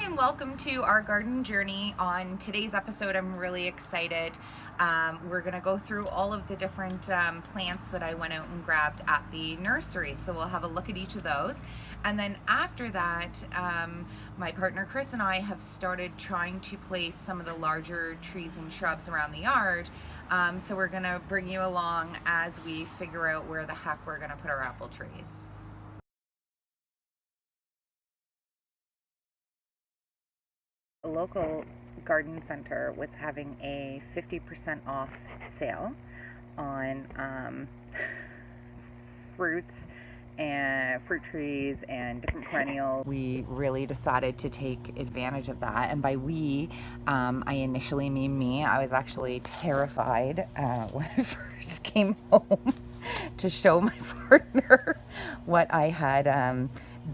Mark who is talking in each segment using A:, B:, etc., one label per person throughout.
A: and welcome to our garden journey. On today's episode, I'm really excited. We're going to go through all of the different plants that I went out and grabbed at the nursery. So we'll have a look at each of those. And then after that, my partner Chris and I have started trying to place some of the larger trees and shrubs around the yard. So we're going to bring you along as we figure out where the heck we're going to put our apple trees. A local garden center was having a 50% off sale on fruits and fruit trees and different perennials. We really decided to take advantage of that, and by we, I initially mean me. I was actually terrified when I first came home to show my partner what I had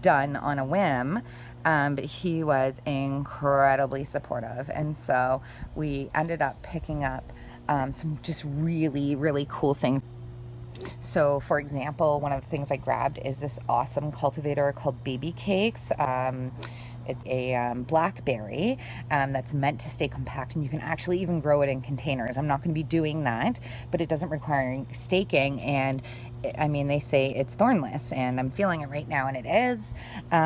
A: done on a whim. But he was incredibly supportive, and so we ended up picking up some just really cool things. So for example, one of the things I grabbed is this awesome cultivator called Baby Cakes. It's a blackberry that's meant to stay compact, and you can actually even grow it in containers. I'm not going to be doing that, but it doesn't require staking, and I mean, they say it's thornless, and I'm feeling it right now, and it is.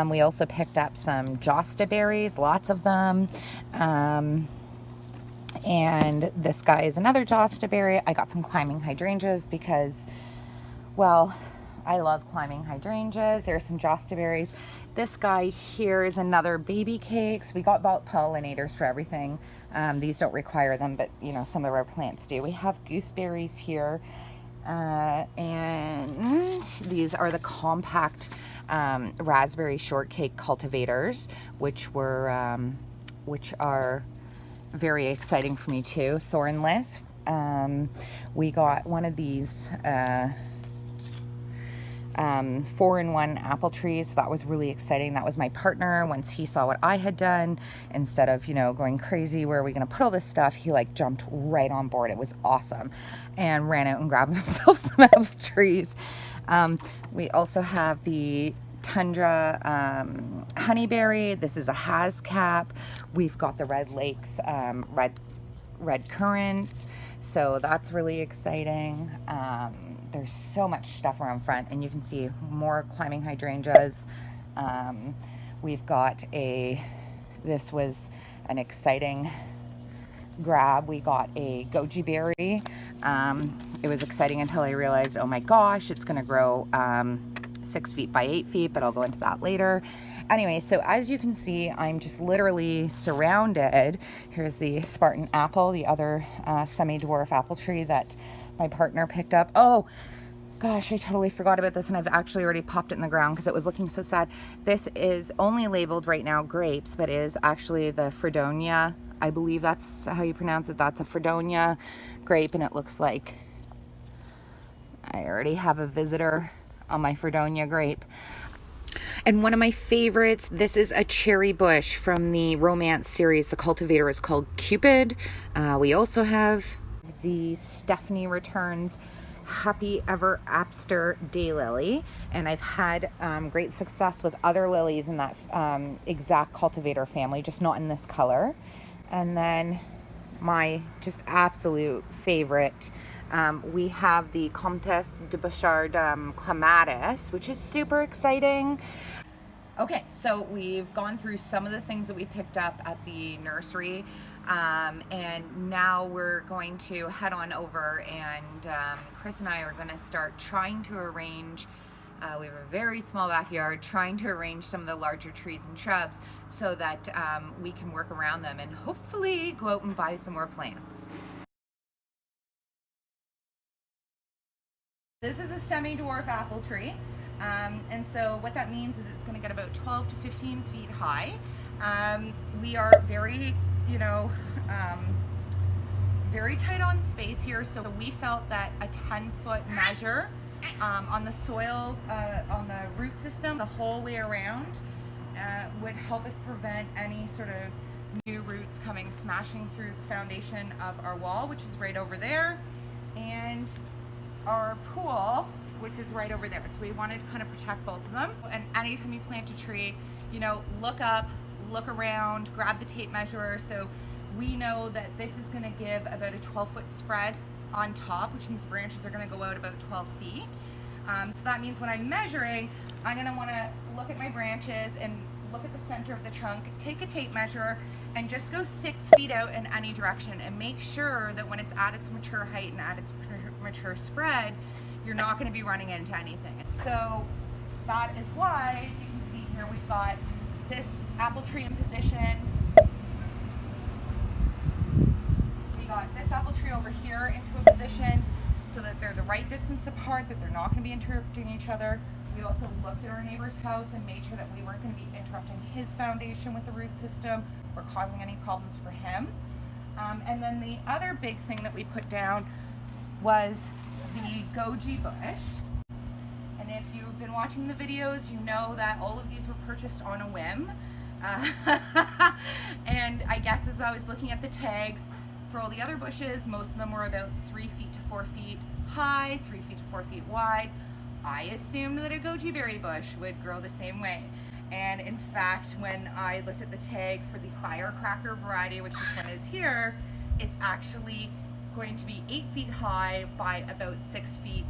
A: We also picked up some Jostaberries, lots of them. And this guy is another Jostaberry. I got some climbing hydrangeas because, well, I love climbing hydrangeas. There's some Jostaberries. This guy here is another Baby Cakes. We got pollinators for everything. These don't require them, but you know, some of our plants do. We have gooseberries here. And these are the compact raspberry shortcake cultivators, which are very exciting for me too. Thornless. We got one of these 4-in-1 apple trees. That was really exciting. That was my partner. Once he saw what I had done, instead of, you know, going crazy, where are we going to put all this stuff, he like jumped right on board. It was awesome, and ran out and grabbed himself some apple trees. We also have the tundra honeyberry. This is a hascap. We've got the Red Lakes red currants, so that's really exciting. There's so much stuff around front, and you can see more climbing hydrangeas. We've got this was an exciting grab. We got a Goji Berry. It was exciting until I realized, oh my gosh, it's gonna grow 6 feet by 8 feet, but I'll go into that later. Anyway, so as you can see, I'm just literally surrounded. Here's the Spartan apple, the other semi-dwarf apple tree that my partner picked up. Oh gosh, I totally forgot about this, and I've actually already popped it in the ground because it was looking so sad. This is only labeled right now grapes, but is actually the Fredonia. I believe that's how you pronounce it. That's a Fredonia grape, and it looks like I already have a visitor on my Fredonia grape. And one of my favorites, this is a cherry bush from the romance series. The cultivator is called Cupid. We also have the Stephanie Returns Happy Ever After Daylily, and I've had great success with other lilies in that exact cultivator family, just not in this color. And then my just absolute favorite, we have the Comtess De Bouchard Clematis, which is super exciting. Okay, so we've gone through some of the things that we picked up at the nursery, and now we're going to head on over, and Chris and I are going to start trying to arrange, we have a very small backyard, trying to arrange some of the larger trees and shrubs so that we can work around them and hopefully go out and buy some more plants. This is a semi-dwarf apple tree, and so what that means is it's going to get about 12 to 15 feet high. We are very, you know, very tight on space here, so we felt that a 10-foot measure on the soil, on the root system, the whole way around, would help us prevent any sort of new roots coming smashing through the foundation of our wall, which is right over there, and our pool, which is right over there. So we wanted to kind of protect both of them. And anytime you plant a tree, you know, look up, look around, grab the tape measure. So we know that this is going to give about a 12-foot spread on top, which means branches are going to go out about 12 feet. So that means when I'm measuring, I'm going to want to look at my branches and look at the center of the trunk, take a tape measure, and just go 6 feet out in any direction, and make sure that when it's at its mature height and at its mature spread, you're not going to be running into anything. So that is why, as you can see here, we've got this apple tree in position. We got this apple tree over here into a position so that they're the right distance apart, that they're not going to be interrupting each other. We also looked at our neighbor's house and made sure that we weren't going to be interrupting his foundation with the root system or causing any problems for him. And then the other big thing that we put down was the goji bush. And if you've been watching the videos, you know that all of these were purchased on a whim. And I guess as I was looking at the tags, for all the other bushes, most of them were about 3 feet to 4 feet high, 3 feet to 4 feet wide. I assumed that a goji berry bush would grow the same way. And in fact, when I looked at the tag for the firecracker variety, which this one is here, it's actually going to be 8 feet high by about 6 feet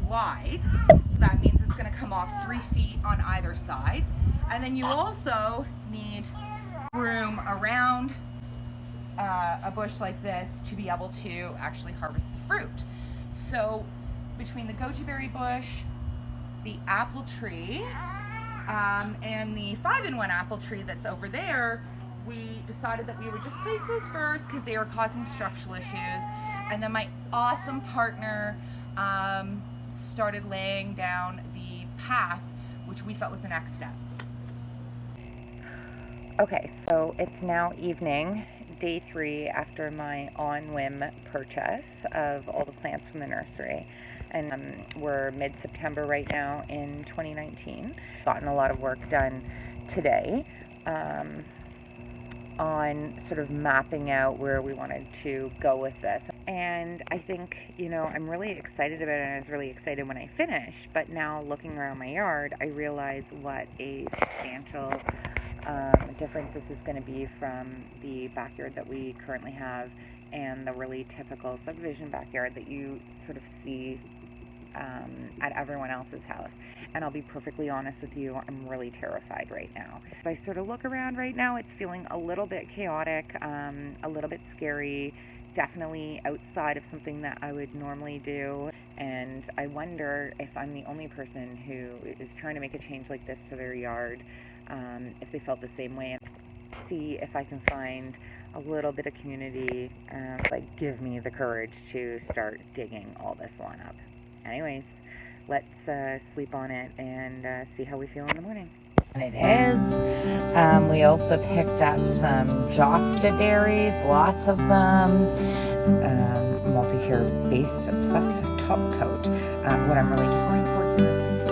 A: wide. So that means it's going to come off 3 feet on either side. And then you also need room around a bush like this to be able to actually harvest the fruit. So between the goji berry bush, the apple tree, and the 5-in-1 apple tree that's over there, we decided that we would just place those first because they were causing structural issues. And then my awesome partner started laying down the path, which we felt was the next step. Okay, so it's now evening, day 3 after my on-whim purchase of all the plants from the nursery. And we're mid-September right now in 2019. Gotten a lot of work done today on sort of mapping out where we wanted to go with this. And I think, you know, I'm really excited about it, and I was really excited when I finished, but now looking around my yard, I realize what a substantial difference this is going to be from the backyard that we currently have and the really typical subdivision backyard that you sort of see at everyone else's house. And I'll be perfectly honest with you, I'm really terrified right now. As I sort of look around right now, it's feeling a little bit chaotic, a little bit scary, definitely outside of something that I would normally do. And I wonder if I'm the only person who is trying to make a change like this to their yard, if they felt the same way, and see if I can find a little bit of community, like give me the courage to start digging all this lawn up. Anyways, let's sleep on it and see how we feel in the morning. And it is. We also picked up some Jostaberries, lots of them. Multi-hair base plus top coat. What I'm really just going for here